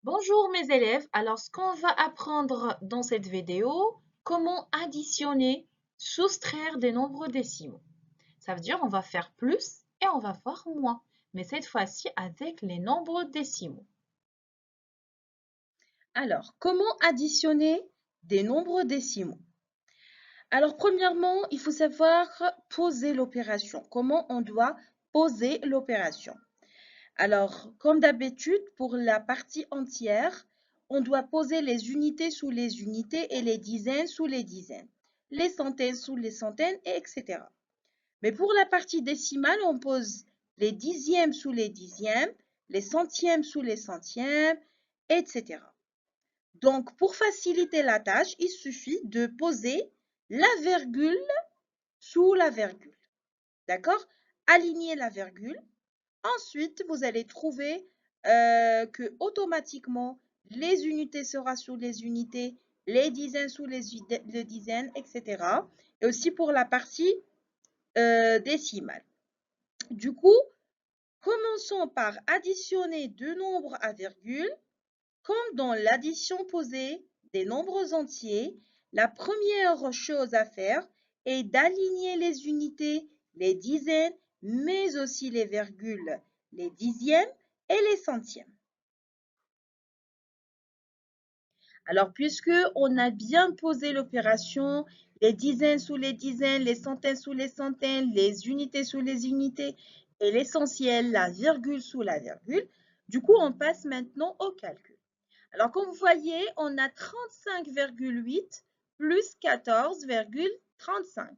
Bonjour mes élèves, alors ce qu'on va apprendre dans cette vidéo, comment additionner, soustraire des nombres décimaux. Ça veut dire on va faire plus et on va faire moins, mais cette fois-ci avec les nombres décimaux. Alors, comment additionner des nombres décimaux? Alors, premièrement, il faut savoir poser l'opération. Comment on doit poser l'opération? Alors, comme d'habitude, pour la partie entière, on doit poser les unités sous les unités et les dizaines sous les dizaines, les centaines sous les centaines, etc. Mais pour la partie décimale, on pose les dixièmes sous les dixièmes, les centièmes sous les centièmes, etc. Donc, pour faciliter la tâche, il suffit de poser la virgule sous la virgule. D'accord? Aligner la virgule. Ensuite, vous allez trouver que automatiquement, les unités seront sous les unités, les dizaines sous les dizaines, etc. Et aussi pour la partie décimale. Du coup, commençons par additionner deux nombres à virgule. Comme dans l'addition posée des nombres entiers, la première chose à faire est d'aligner les unités, les dizaines, mais aussi les virgules, les dixièmes et les centièmes. Alors, puisque on a bien posé l'opération, les dizaines sous les dizaines, les centaines sous les centaines, les unités sous les unités et l'essentiel, la virgule sous la virgule, du coup, on passe maintenant au calcul. Alors, comme vous voyez, on a 35,8 plus 14,35.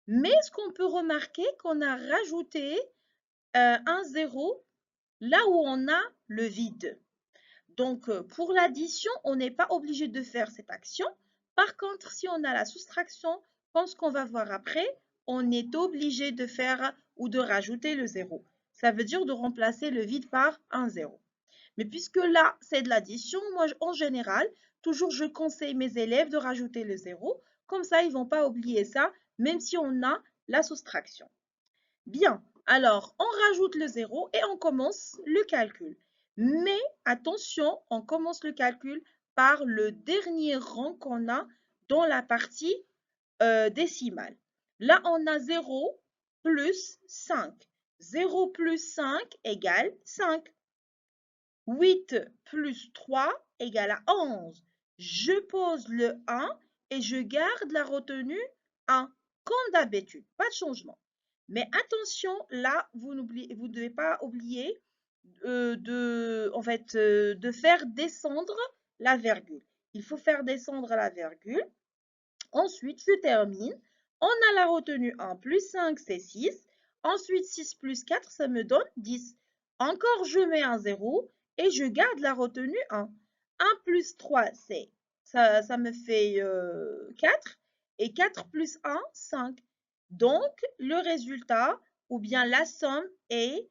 Mais ce qu'on peut remarquer, qu'on a rajouté un zéro là où on a le vide. Donc, pour l'addition, on n'est pas obligé de faire cette action. Par contre, si on a la soustraction, comme ce qu'on va voir après, on est obligé de faire ou de rajouter le zéro. Ça veut dire de remplacer le vide par un zéro. Mais puisque là, c'est de l'addition, moi, en général, toujours, je conseille mes élèves de rajouter le zéro. Comme ça, ils ne vont pas oublier ça, même si on a la soustraction. Bien, alors, on rajoute le zéro et on commence le calcul. Mais attention, on commence le calcul par le dernier rang qu'on a dans la partie décimale. Là, on a 0 plus 5. 0 plus 5 égale 5. 8 plus 3 égale à 11. Je pose le 1 et je garde la retenue 1, comme d'habitude, pas de changement. Mais attention, là, vous ne devez pas oublier de faire descendre la virgule. Il faut faire descendre la virgule. Ensuite, je termine. On a la retenue 1 plus 5, c'est 6. Ensuite, 6 plus 4, ça me donne 10. Encore, je mets un 0 et je garde la retenue 1. 1 plus 3, ça me fait 4. Et 4 plus 1, 5. Donc, le résultat, ou bien la somme, est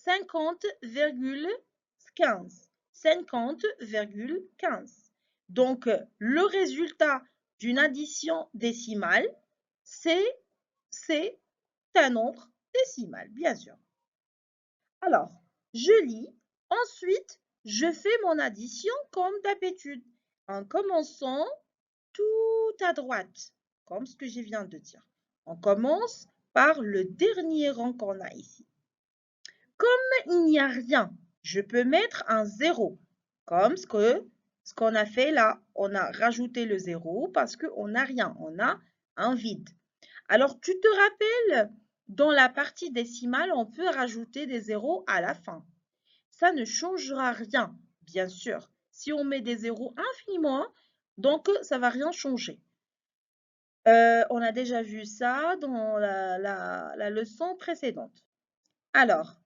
50,15. 50,15. Donc, le résultat d'une addition décimale, c'est un nombre décimal, bien sûr. Alors, je lis. Ensuite, je fais mon addition comme d'habitude, en commençant tout à droite, comme ce que je viens de dire. On commence par le dernier rang qu'on a ici. Comme il n'y a rien, je peux mettre un 0, comme ce qu'on a fait là. On a rajouté le 0 parce qu'on n'a rien, on a un vide. Alors, tu te rappelles, dans la partie décimale, on peut rajouter des zéros à la fin. Ça ne changera rien, bien sûr. Si on met des zéros infiniment, donc ça ne va rien changer. On a déjà vu ça dans la leçon précédente. Alors,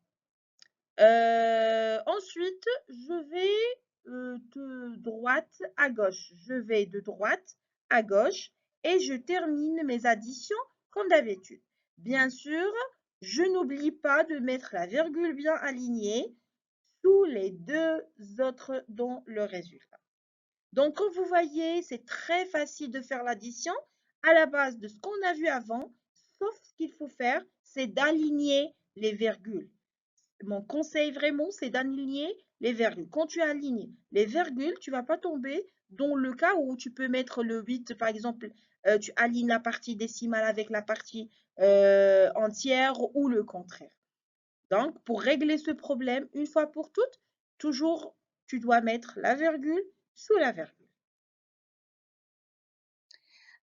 ensuite, je vais de droite à gauche. Je vais de droite à gauche et je termine mes additions comme d'habitude. Bien sûr, je n'oublie pas de mettre la virgule bien alignée sous les deux autres dans le résultat. Donc, comme vous voyez, c'est très facile de faire l'addition à la base de ce qu'on a vu avant, sauf ce qu'il faut faire, c'est d'aligner les virgules. Mon conseil vraiment, c'est d'aligner les virgules. Quand tu alignes les virgules, tu ne vas pas tomber dans le cas où tu peux mettre le 8, par exemple, tu alignes la partie décimale avec la partie entière ou le contraire. Donc, pour régler ce problème, une fois pour toutes, toujours, tu dois mettre la virgule sous la virgule.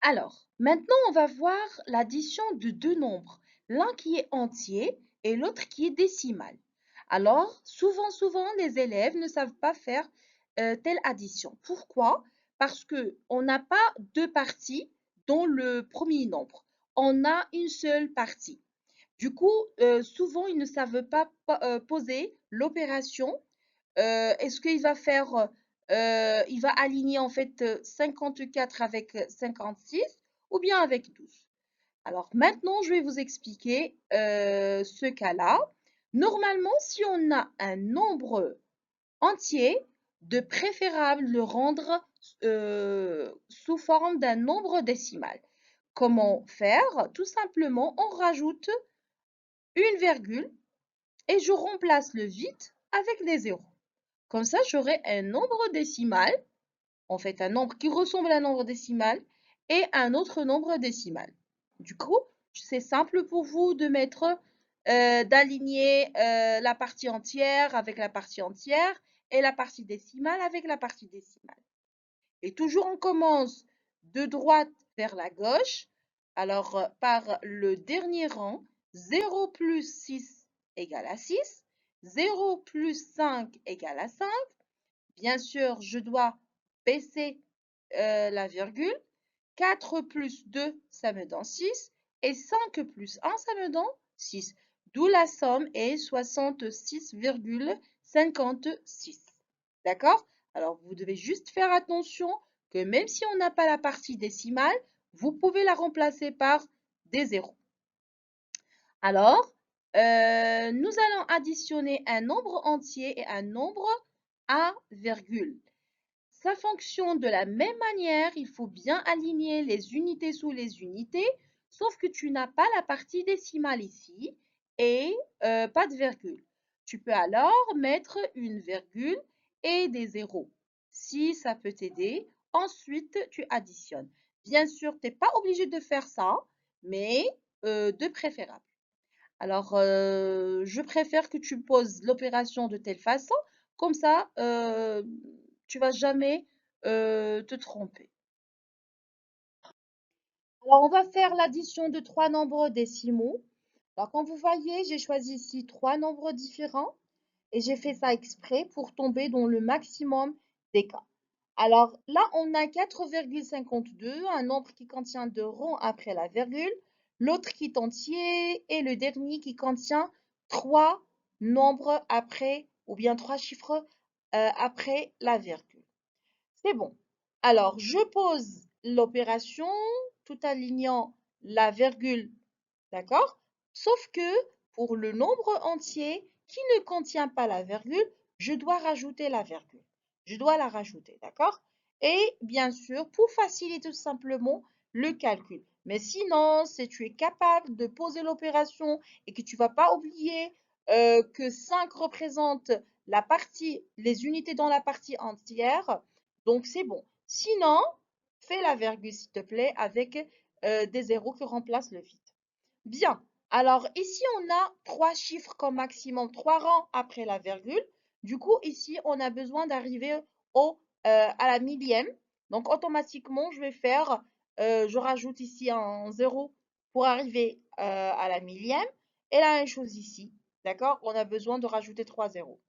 Alors, maintenant, on va voir l'addition de deux nombres, l'un qui est entier et l'autre qui est décimal. Alors, souvent, les élèves ne savent pas faire telle addition. Pourquoi? Parce qu'on n'a pas deux parties dans le premier nombre. On a une seule partie. Du coup, souvent, ils ne savent pas poser l'opération. Est-ce qu'il va faire, il va aligner en fait 54 avec 56 ou bien avec 12? Alors maintenant, je vais vous expliquer ce cas-là. Normalement, si on a un nombre entier, de préférable le rendre sous forme d'un nombre décimal. Comment faire? Tout simplement, on rajoute une virgule et je remplace le vide avec des zéros. Comme ça, j'aurai un nombre décimal, en fait un nombre qui ressemble à un nombre décimal et un autre nombre décimal. Du coup, c'est simple pour vous de mettre, d'aligner la partie entière avec la partie entière et la partie décimale avec la partie décimale. Et toujours on commence de droite vers la gauche. Alors par le dernier rang, 0 plus 6 égale à 6, 0 plus 5 égale à 5. Bien sûr, je dois baisser la virgule. 4 plus 2, ça me donne 6. Et 5 plus 1, ça me donne 6. D'où la somme est 66,56. D'accord? Alors, vous devez juste faire attention que même si on n'a pas la partie décimale, vous pouvez la remplacer par des zéros. Alors, nous allons additionner un nombre entier et un nombre à virgule. Ça fonctionne de la même manière, il faut bien aligner les unités sous les unités, sauf que tu n'as pas la partie décimale ici et pas de virgule. Tu peux alors mettre une virgule et des zéros. Si ça peut t'aider, ensuite tu additionnes. Bien sûr, tu n'es pas obligé de faire ça, mais de préférable. Alors, je préfère que tu poses l'opération de telle façon, comme ça, tu vas jamais te tromper. Alors, on va faire l'addition de trois nombres décimaux. Alors, comme vous voyez, j'ai choisi ici trois nombres différents et j'ai fait ça exprès pour tomber dans le maximum des cas. Alors là, on a 4,52, un nombre qui contient deux rangs après la virgule, l'autre qui est entier et le dernier qui contient trois nombres après, ou bien trois chiffres après la virgule. C'est bon. Alors, je pose l'opération tout alignant la virgule, d'accord? Sauf que pour le nombre entier qui ne contient pas la virgule, je dois rajouter la virgule. Je dois la rajouter, d'accord? Et bien sûr, pour faciliter tout simplement le calcul. Mais sinon, si tu es capable de poser l'opération et que tu ne vas pas oublier que 5 représente la partie, les unités dans la partie entière, donc c'est bon. Sinon, fais la virgule, s'il te plaît, avec des zéros qui remplacent le vide. Bien. Alors ici, on a trois chiffres comme maximum, trois rangs après la virgule. Du coup, ici, on a besoin d'arriver à la millième. Donc, automatiquement, je vais faire, je rajoute ici un 0 pour arriver à la millième. Et la même chose ici. D'accord? On a besoin de rajouter 3 zéros.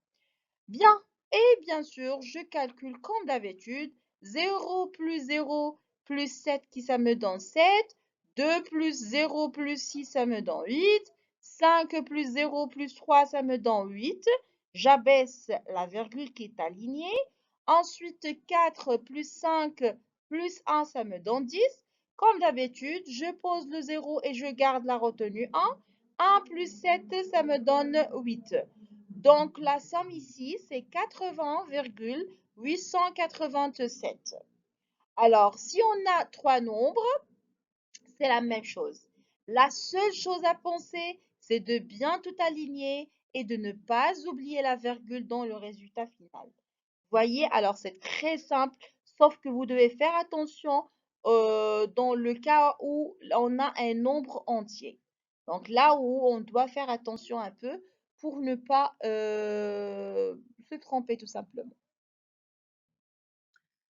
Bien. Et bien sûr, je calcule comme d'habitude. 0 plus 0 plus 7 qui ça me donne 7. 2 plus 0 plus 6 ça me donne 8. 5 plus 0 plus 3 ça me donne 8. J'abaisse la virgule qui est alignée. Ensuite, 4 plus 5 plus 1 ça me donne 10. Comme d'habitude, je pose le 0 et je garde la retenue 1. 1 plus 7 ça me donne 8. Donc, la somme ici, c'est 80,887. Alors, si on a trois nombres, c'est la même chose. La seule chose à penser, c'est de bien tout aligner et de ne pas oublier la virgule dans le résultat final. Voyez, alors c'est très simple, sauf que vous devez faire attention dans le cas où on a un nombre entier. Donc là où on doit faire attention un peu pour ne pas se tromper tout simplement.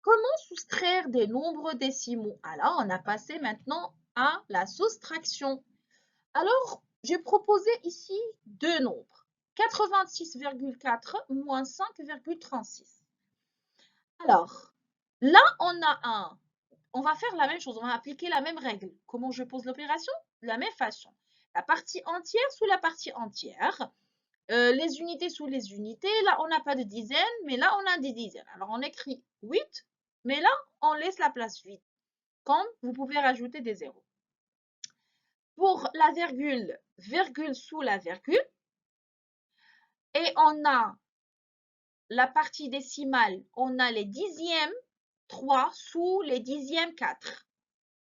Comment soustraire des nombres décimaux? Alors, on a passé maintenant à la soustraction. Alors, j'ai proposé ici deux nombres, 86,4 moins 5,36. Alors, là, on va faire la même chose, on va appliquer la même règle. Comment je pose l'opération? De la même façon. La partie entière sous la partie entière. Les unités sous les unités. Là, on n'a pas de dizaines, mais là, on a des dizaines. Alors, on écrit 8, mais là, on laisse la place 8. Comme vous pouvez rajouter des zéros. Pour la virgule, virgule sous la virgule. Et on a la partie décimale, on a les dixièmes 3 sous les dixièmes 4.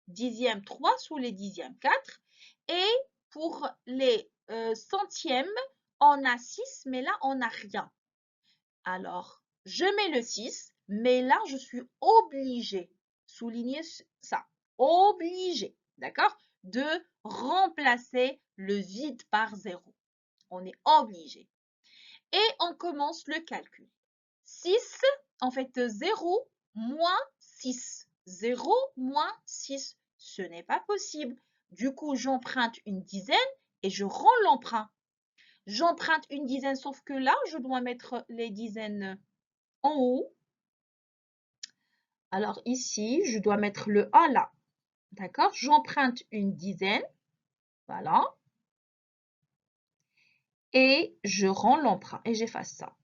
Dixième 3 sous les dixièmes 4. Et pour les centièmes, on a 6, mais là, on n'a rien. Alors, je mets le 6, mais là, je suis obligée, souligner ça, obligée, d'accord, de remplacer le vide par 0. On est obligé. Et on commence le calcul. 6, en fait, 0 moins 6. 0 moins 6, ce n'est pas possible. Du coup, j'emprunte une dizaine et je rends l'emprunt. J'emprunte une dizaine, sauf que là, je dois mettre les dizaines en haut. Alors ici, je dois mettre le 1 là. D'accord? J'emprunte une dizaine. Voilà. Et je rends l'emprunt et j'efface ça.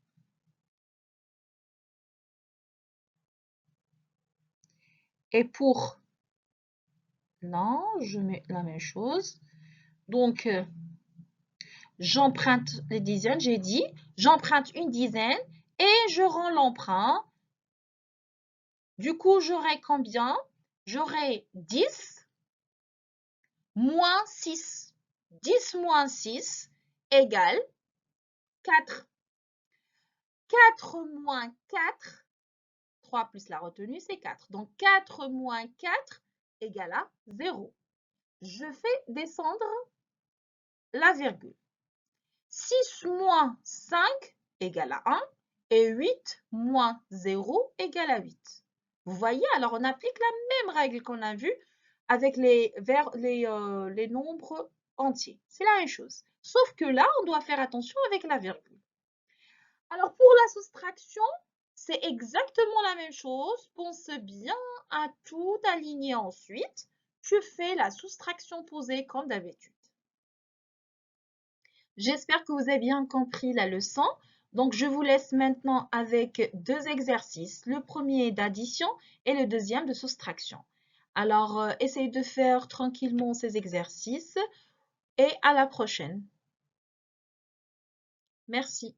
Et pour... Non, je mets la même chose. Donc, j'emprunte les dizaines, j'ai dit. J'emprunte une dizaine et je rends l'emprunt. Du coup, j'aurai combien? J'aurai 10 moins 6. 10 moins 6 égale 4. 4 moins 4, 3 plus la retenue, c'est 4. Donc, 4 moins 4 égale à 0. Je fais descendre la virgule. 6 moins 5 égale à 1 et 8 moins 0 égale à 8. Vous voyez, alors on applique la même règle qu'on a vue avec les nombres entiers. C'est la même chose. Sauf que là, on doit faire attention avec la virgule. Alors pour la soustraction, c'est exactement la même chose. Pense bien à tout aligner ensuite. Tu fais la soustraction posée comme d'habitude. J'espère que vous avez bien compris la leçon. Donc, je vous laisse maintenant avec deux exercices. Le premier d'addition et le deuxième de soustraction. Alors, essayez de faire tranquillement ces exercices et à la prochaine. Merci.